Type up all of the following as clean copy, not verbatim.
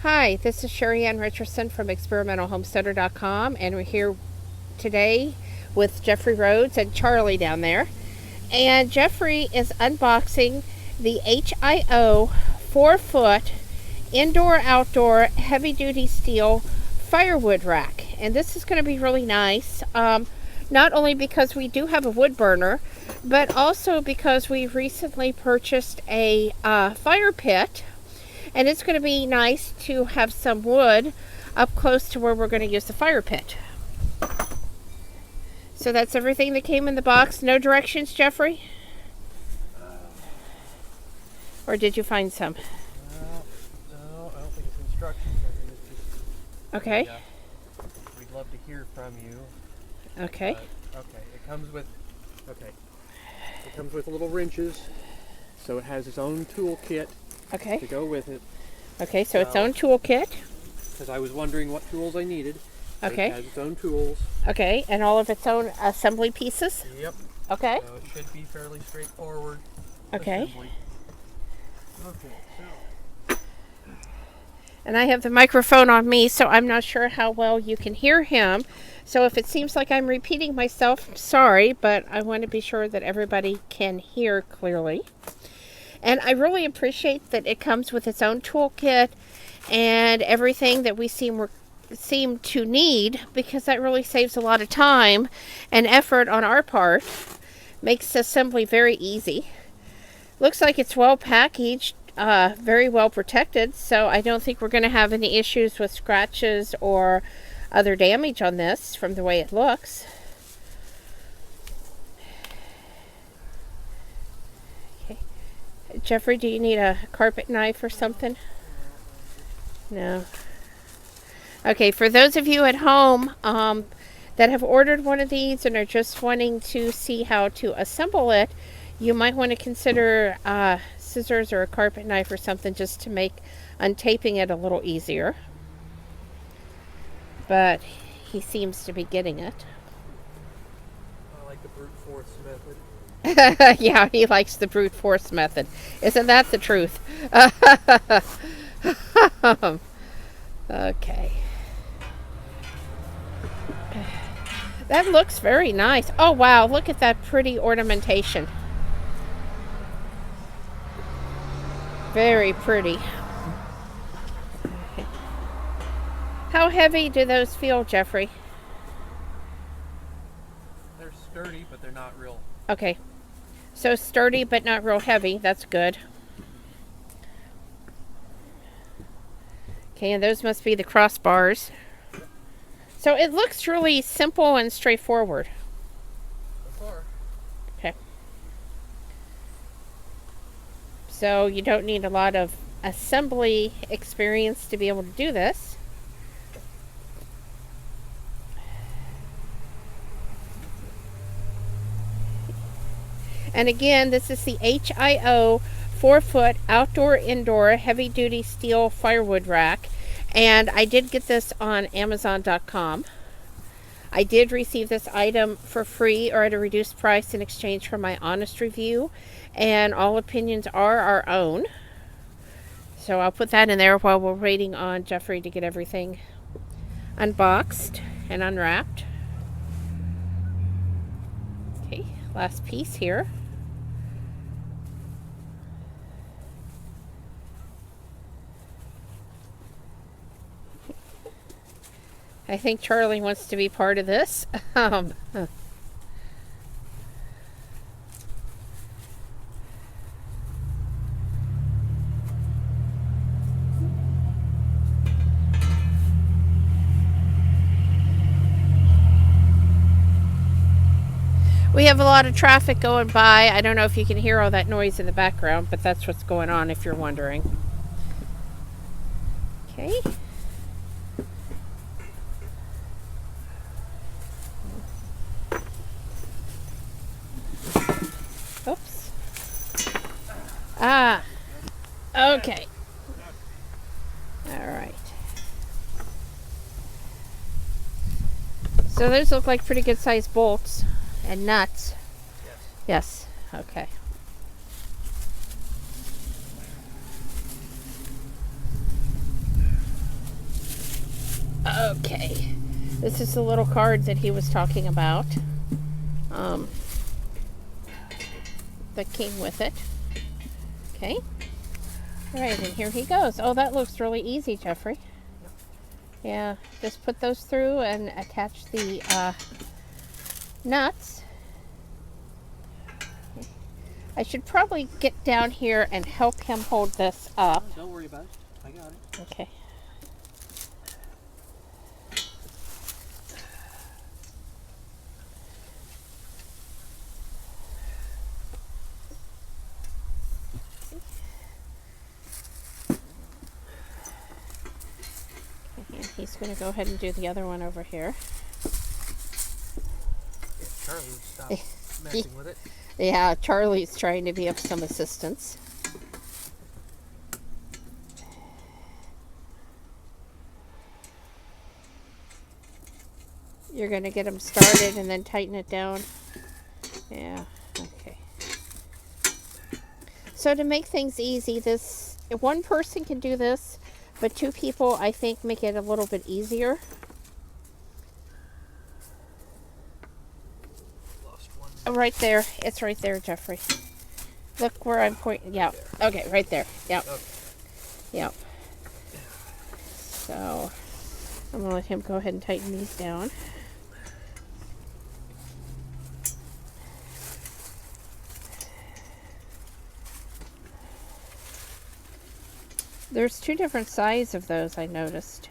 Hi, this is Sheri Ann Richerson from experimentalhomesteader.com, and we're here today with Jeffrey Rhoades and Charlie down there. And Jeffrey is unboxing the HIO 4-foot indoor-outdoor heavy-duty steel firewood rack. And this is going to be really nice, not only because we do have a wood burner, but also because we recently purchased a fire pit. And it's going to be nice to have some wood up close to where we're going to use the fire pit. So that's everything that came in the box. No directions, Jeffrey? Or did you find some? No, I don't think it's instructions. I think it's just... Okay. We'd love to hear from you. Okay. Okay, it comes with little wrenches. So it has its own toolkit Okay. to go with it. Okay, so its own toolkit. Because I was wondering what tools I needed. So Okay. It has its own tools. Okay, and all of its own assembly pieces. Yep. Okay. So it should be fairly straightforward. Okay. Assembly. Okay, so... And I have the microphone on me, so I'm not sure how well you can hear him. So if it seems like I'm repeating myself, I'm sorry, but I want to be sure that everybody can hear clearly. And I really appreciate that it comes with its own toolkit and everything that we seem to need, because that really saves a lot of time and effort on our part. Makes assembly very easy. Looks like it's well packaged, very well protected, so I don't think we're going to have any issues with scratches or other damage on this from the way it looks. Jeffrey, do you need a carpet knife or something? No. Okay, for those of you at home that have ordered one of these and are just wanting to see how to assemble it, you might want to consider scissors or a carpet knife or something just to make untaping it a little easier. But he seems to be getting it. I like the brute force method. Yeah, he likes the brute force method. Isn't that the truth? Okay. That looks very nice. Oh, wow. Look at that pretty ornamentation. Very pretty. How heavy do those feel, Jeffrey? They're sturdy, but they're not real. Okay. So sturdy but not real heavy. That's good. Okay, and those must be the crossbars. So it looks really simple and straightforward. So far. Okay. So you don't need a lot of assembly experience to be able to do this. And again, this is the HIO 4-foot outdoor-indoor heavy-duty steel firewood rack. And I did get this on Amazon.com. I did receive this item for free or at a reduced price in exchange for my honest review. And all opinions are our own. So I'll put that in there while we're waiting on Jeffrey to get everything unboxed and unwrapped. Okay, last piece here. I think Charlie wants to be part of this. We have a lot of traffic going by. I don't know if you can hear all that noise in the background, but that's what's going on if you're wondering. Okay. Oops. Ah. Okay. All right. So those look like pretty good sized bolts and nuts. Yes. Yes. Okay. Okay. This is the little card that he was talking about. That came with it. Okay. All right, and here he goes. Oh, that looks really easy, Jeffrey. Yep. Yeah, just put those through and attach the nuts. I should probably get down here and help him hold this up. Don't worry about it. I got it. Okay. And he's going to go ahead and do the other one over here. Yeah, Charlie would stop messing with it. Yeah, Charlie's trying to be of some assistance. You're going to get him started and then tighten it down. Yeah, okay. So to make things easy, one person can do this, but two people, I think, make it a little bit easier. Lost one. Right there. It's right there, Jeffrey. Look where I'm pointing. Yeah. Okay, right there. Yep. Okay. Yep. So I'm going to let him go ahead and tighten these down. There's two different sizes of those, I noticed.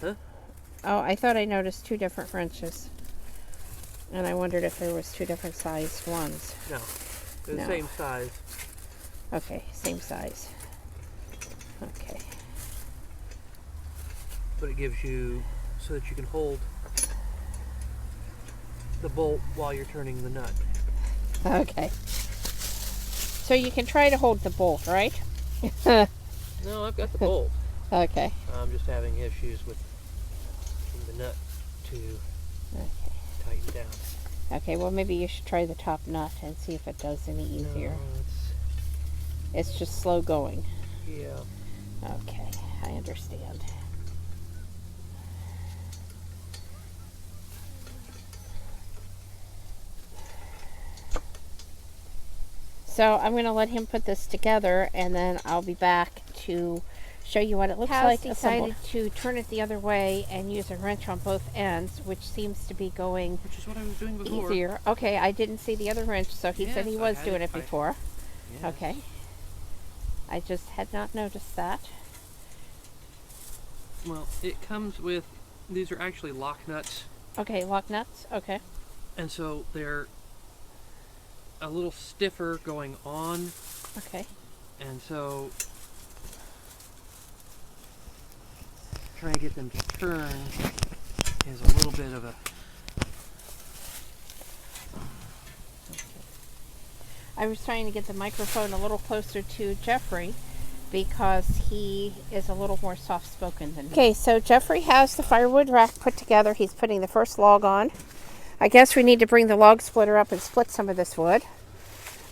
Huh? Oh, I thought I noticed two different wrenches. And I wondered if there was two different sized ones. No. They're the No. same size. Okay, same size. Okay. But it gives you so that you can hold the bolt while you're turning the nut. Okay. So you can try to hold the bolt, right? No, I've got the bolt. Okay. I'm just having issues with getting the nut to Okay. tighten down. Okay, well maybe you should try the top nut and see if it does any easier. No, It's just slow going. yeah. Okay, I understand. So I'm going to let him put this together, and then I'll be back to show you what it looks like. He decided to turn it the other way and use a wrench on both ends, which seems to be going Which is what I was doing before. easier. Okay, I didn't see the other wrench, so he said he Yes, was I had doing it. it before. Yes. Okay. I just had not noticed that. Well, it comes with, these are actually lock nuts, Okay, lock nuts. Okay. and so they're a little stiffer going on, Okay. and so trying to get them to turn is a little bit of a I was trying to get the microphone a little closer to Jeffrey because he is a little more soft-spoken than me. Okay, so Jeffrey has the firewood rack put together. He's putting the first log on. I guess we need to bring the log splitter up and split some of this wood.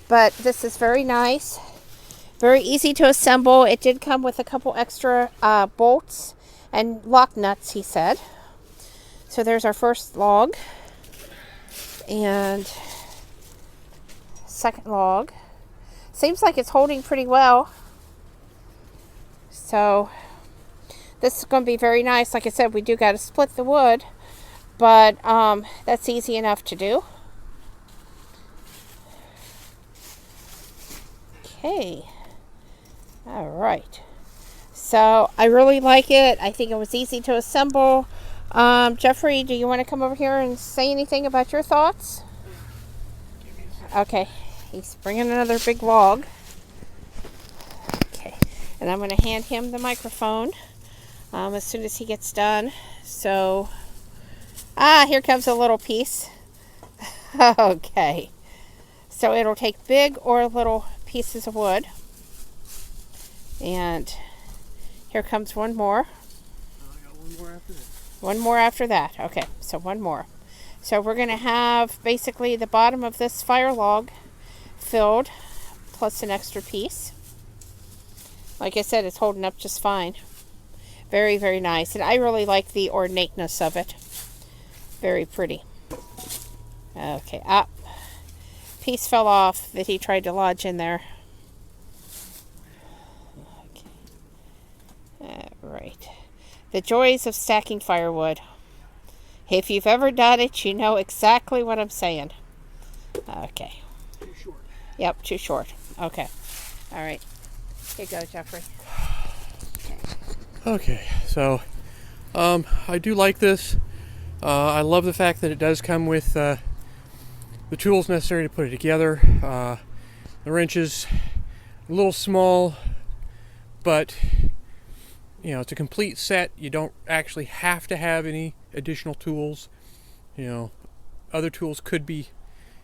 But this is very nice. Very easy to assemble. It did come with a couple extra bolts and lock nuts, he said. So there's our first log. And second log. Seems like it's holding pretty well. So this is going to be very nice. Like I said, we do got to split the wood, but that's easy enough to do. Okay. All right. So I really like it. I think it was easy to assemble. Jeffrey, do you want to come over here and say anything about your thoughts? Okay. He's bringing another big log. Okay. And I'm going to hand him the microphone as soon as he gets done. So, here comes a little piece. Okay. So it'll take big or little pieces of wood. And here comes one more. I got one more after this. One more after that. Okay, so one more. So we're going to have basically the bottom of this fire log filled, plus an extra piece. Like I said, it's holding up just fine. Very, very nice. And I really like the ornateness of it. Very pretty. Okay, up. Piece fell off that he tried to lodge in there. Okay. Right. The joys of stacking firewood. If you've ever done it, you know exactly what I'm saying. Okay. Too short. Yep, too short. Okay. All right. Here you go, Jeffrey. Okay, so I do like this. I love the fact that it does come with the tools necessary to put it together. The wrenches, a little small, but you know, it's a complete set. You don't actually have to have any additional tools. You know, other tools could be,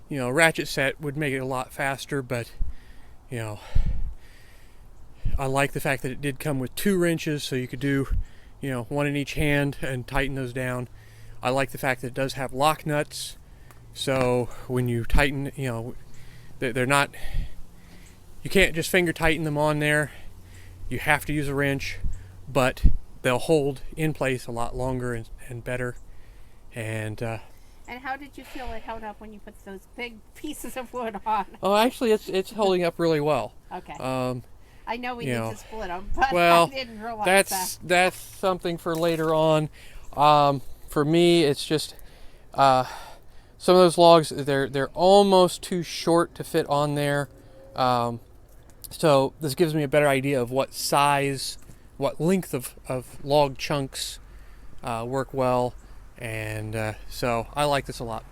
you know, a ratchet set would make it a lot faster, but you know, I like the fact that it did come with 2 wrenches, so you could do, you know, one in each hand and tighten those down. I like the fact that it does have lock nuts, so when you tighten, you know, they're not, you can't just finger tighten them on there. You have to use a wrench, but they'll hold in place a lot longer and better. And how did you feel it held up when you put those big pieces of wood on? oh, actually, it's holding up really well. Okay. I know we need to split them, but well, I didn't realize that's something for later on. For me, it's just some of those logs, they're almost too short to fit on there. So this gives me a better idea of what size, what length of log chunks work well, and so I like this a lot.